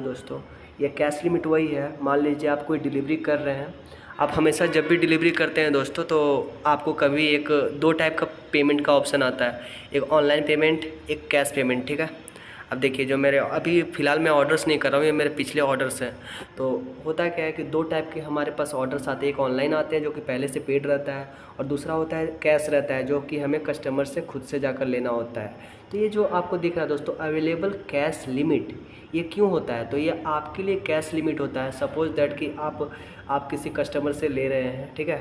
दोस्तों, ये cash limit वही है। मान लीजिए आप कोई डिलीवरी कर रहे हैं। आप हमेशा जब भी डिलीवरी करते हैं दोस्तों, तो आपको कभी एक दो टाइप का पेमेंट का ऑप्शन आता है, एक ऑनलाइन पेमेंट, एक कैश पेमेंट। ठीक है। अब देखिए, जो मेरे अभी फ़िलहाल मैं ऑर्डर्स नहीं कर रहा हूँ, ये मेरे पिछले ऑर्डर्स हैं। तो होता क्या है कि दो टाइप के हमारे पास ऑर्डर्स आते हैं। एक ऑनलाइन आते हैं जो कि पहले से पेड रहता है, और दूसरा होता है कैश रहता है, जो कि हमें कस्टमर से खुद से जाकर लेना होता है। तो ये जो आपको दिख रहा है दोस्तों, अवेलेबल कैश लिमिट, ये क्यों होता है? तो ये आपके लिए कैश लिमिट होता है। सपोज़ दैट कि आप किसी कस्टमर से ले रहे हैं, ठीक है।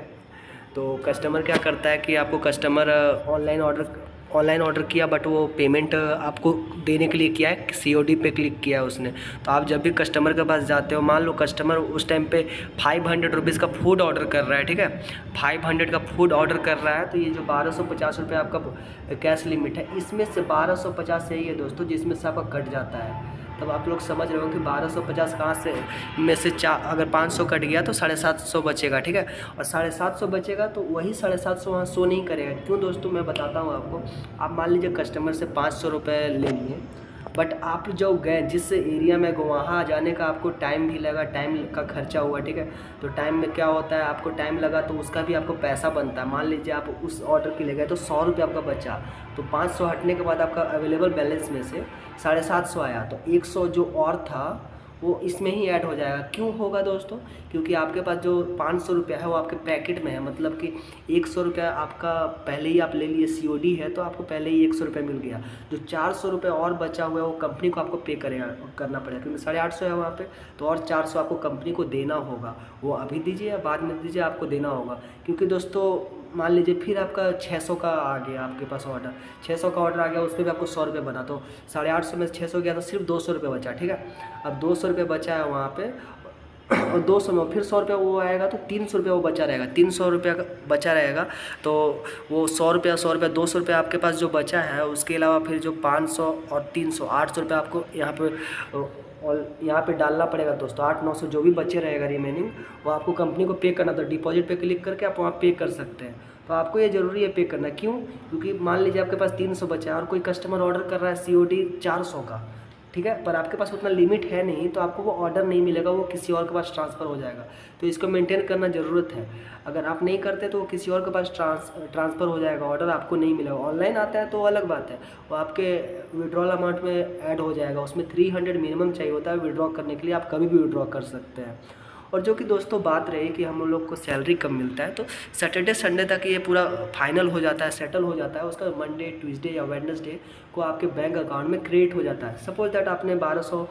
तो कस्टमर क्या करता है कि आपको कस्टमर ऑनलाइन ऑर्डर किया, बट वो पेमेंट आपको देने के लिए किया है, COD पे क्लिक किया है उसने। तो आप जब भी कस्टमर के पास जाते हो, मान लो कस्टमर उस टाइम पे 500 रुपीज़ का फूड ऑर्डर कर रहा है, ठीक है, 500 का फूड ऑर्डर कर रहा है। तो ये जो 1250 रुपये आपका कैश लिमिट है, इसमें से 1250 यही है दोस्तों जिसमें से आपका कट जाता है। तब आप लोग समझ रहे हो कि 1250 कहाँ से में से अगर 500 कट गया तो 750 बचेगा, ठीक है। और 750 बचेगा तो वही 750 वहाँ शो नहीं करेगा। क्यों दोस्तों, मैं बताता हूँ आपको। आप मान लीजिए कस्टमर से 500 रुपये ले लिए, बट आप जो गए, जिस एरिया में गए, वहाँ जाने का आपको टाइम भी लगा, टाइम का खर्चा हुआ, ठीक है। तो टाइम में क्या होता है, आपको टाइम लगा तो उसका भी आपको पैसा बनता है। मान लीजिए आप उस ऑर्डर के ले गए तो 100 रुपये आपका बचा, तो 500 हटने के बाद आपका अवेलेबल बैलेंस में से 750 आया, तो 100 जो और था वो इसमें ही ऐड हो जाएगा। क्यों होगा दोस्तों? क्योंकि आपके पास जो 500 रुपया है वो आपके पैकेट में है, मतलब कि 100 रुपया आपका पहले ही आप ले लिए, COD है तो आपको पहले ही 100 रुपया मिल गया। जो 400 रुपये और बचा हुआ है वो कंपनी को आपको पे करना पड़ेगा, क्योंकि 850 है वहाँ पे, तो और 400 आपको कंपनी को देना होगा। वो अभी दीजिए या बाद में दीजिए, आपको देना होगा। क्योंकि दोस्तों मान लीजिए फिर आपका 600 का आ गया आपके पास ऑर्डर, 600 का ऑर्डर आ गया, उस पर भी आपको 100 रुपये बना, तो 850 में 600 गया तो सिर्फ 200 रुपये बचा, ठीक है। अब 200 रुपये बचा है वहाँ पे, और 200 में फिर 100 रुपया वो आएगा, तो 300 रुपया वो बचा रहेगा, 300 रुपया बचा रहेगा। तो वो 100 रुपया 200 रुपया आपके पास जो बचा है, उसके अलावा फिर जो 500 और 300 800 रुपया आपको यहाँ पे डालना पड़ेगा दोस्तों। 800-900 जो भी बचे रहेगा रिमेनिंग, वो आपको कंपनी को पे करना। तो डिपॉजिट पे क्लिक करके आप वहाँ पे कर सकते हैं। तो आपको ये ज़रूरी है पे करना। क्यों? क्योंकि मान लीजिए आपके पास 300 बचा है और कोई कस्टमर ऑर्डर कर रहा है COD 400 का, ठीक है, पर आपके पास उतना लिमिट है नहीं, तो आपको वो ऑर्डर नहीं मिलेगा, वो किसी और के पास ट्रांसफ़र हो जाएगा। तो इसको मेंटेन करना ज़रूरत है। अगर आप नहीं करते तो वो किसी और के पास ट्रांसफ़र हो जाएगा, ऑर्डर आपको नहीं मिलेगा। ऑनलाइन आता है तो अलग बात है, वो आपके विड्रॉल अमाउंट में ऐड हो जाएगा। उसमें 300 मिनिमम चाहिए होता है विड्रॉ करने के लिए, आप कभी भी विड्रॉ कर सकते हैं। और जो कि दोस्तों बात रही कि हम लोग को सैलरी कब मिलता है, तो सैटरडे संडे तक ये पूरा फाइनल हो जाता है, सेटल हो जाता है। उसका मंडे, ट्यूसडे या वेडनेसडे को आपके बैंक अकाउंट में क्रेडिट हो जाता है। सपोज दैट आपने 1200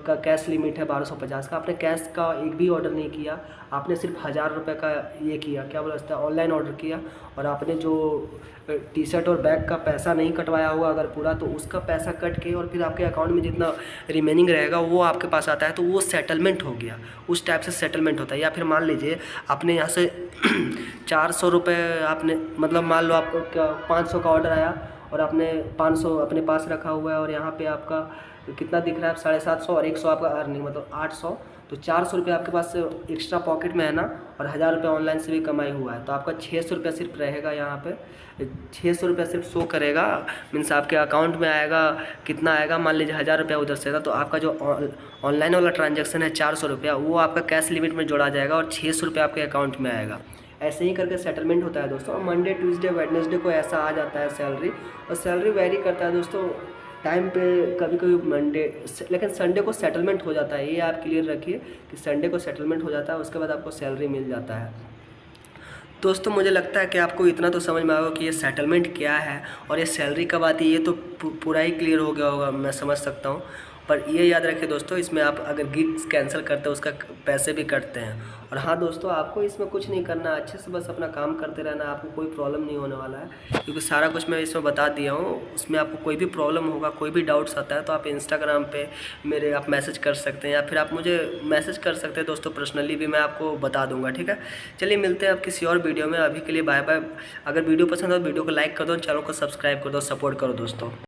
का कैश लिमिट है, 1250 का, आपने कैश का एक भी ऑर्डर नहीं किया, आपने सिर्फ 1000 रुपये का ये किया, क्या बोला जाता है, ऑनलाइन ऑर्डर किया, और आपने जो टी-शर्ट और बैग का पैसा नहीं कटवाया हुआ अगर पूरा, तो उसका पैसा कट के और फिर आपके अकाउंट में जितना रिमेनिंग रहेगा वो आपके पास आता है, तो वो सेटलमेंट हो गया। उस टाइप से सेटलमेंट होता है। या फिर मान लीजिए आपने यहाँ से 400 रुपये आपने, मतलब मान लो आपको 500 का ऑर्डर आया और आपने 500 अपने पास रखा हुआ है, और यहाँ पे आपका कितना दिख रहा है, 750 और 100 आपका अर्निंग, मतलब 800। तो 400 रुपये आपके पास एक्स्ट्रा पॉकेट में है ना, और 1000 रुपये ऑनलाइन से भी कमाई हुआ है, तो आपका 600 रुपया सिर्फ रहेगा। यहाँ पे 600 रुपया सिर्फ शो करेगा, मीन्स आपके अकाउंट में आएगा। कितना आएगा? मान लीजिए 1000 रुपया उधर से था, तो आपका जो ऑनलाइन वाला ट्रांजेक्शन है 400 रुपया, वो आपका कैश लिमिट में जोड़ा जाएगा और 600 रुपया आपके अकाउंट में आएगा। ऐसे ही करके सेटलमेंट होता है दोस्तों। मंडे, ट्यूसडे, वेडनेसडे को ऐसा आ जाता है सैलरी, और सैलरी वेरी करता है दोस्तों टाइम पे। कभी कभी मंडे, लेकिन संडे को सेटलमेंट हो जाता है। ये आप क्लियर रखिए कि संडे को सेटलमेंट हो जाता है, उसके बाद आपको सैलरी मिल जाता है। दोस्तों मुझे लगता है कि आपको इतना तो समझ में आएगा कि ये सेटलमेंट क्या है और ये सैलरी कब आती है। ये तो पूरा ही क्लियर हो गया होगा, मैं समझ सकता हूँ। पर ये याद रखिए दोस्तों, इसमें आप अगर गिग्स कैंसिल करते हो उसका पैसे भी कटते हैं। और हाँ दोस्तों, आपको इसमें कुछ नहीं करना, अच्छे से बस अपना काम करते रहना, आपको कोई प्रॉब्लम नहीं होने वाला है, क्योंकि सारा कुछ मैं इसमें बता दिया हूँ। उसमें आपको कोई भी प्रॉब्लम होगा, कोई भी डाउट्स आता है, तो आप इंस्टाग्राम पे मेरे आप मैसेज कर सकते हैं, या फिर आप मुझे मैसेज कर सकते हैं दोस्तों, पर्सनली भी मैं आपको बता दूँगा, ठीक है। चलिए मिलते हैं आप किसी और वीडियो में, अभी के लिए बाय बाय। अगर वीडियो पसंद हो तो वीडियो को लाइक कर दो, चैनल को सब्सक्राइब कर दो, सपोर्ट करो दोस्तों।